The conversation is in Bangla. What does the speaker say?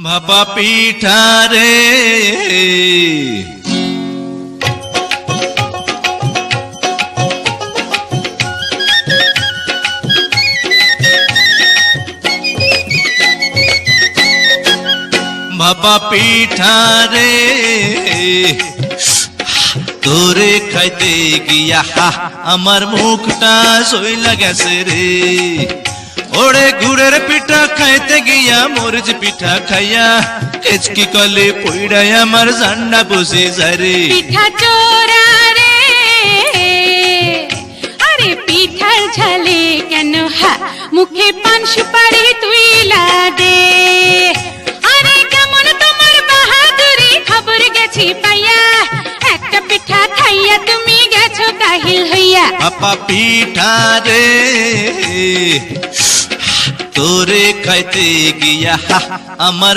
ভাপা পিঠা রে ভাপা পিঠা রে তোরে খাইতে গিয়া আমার মুখটা সইলা গেছে রে ওরে গুড়ের পিঠা খাইতে গিয়া মরিচ পিঠা খাইয়া কেচকি কলে পইড়াই আমার জান্ডা বসে যায় রে পিঠা চোরা রে আরে পিঠার ঝালে কেন মুখে পান সুপারি তুইলা দে আরে কেমন তোমার বাহাদুরি খবর গেছি পাইয়া একটা পিঠা খাইয়া তুমি গেছো কাহিল হইয়া ভাপা পিঠা রে তোরে খাইতে গিয়া আমার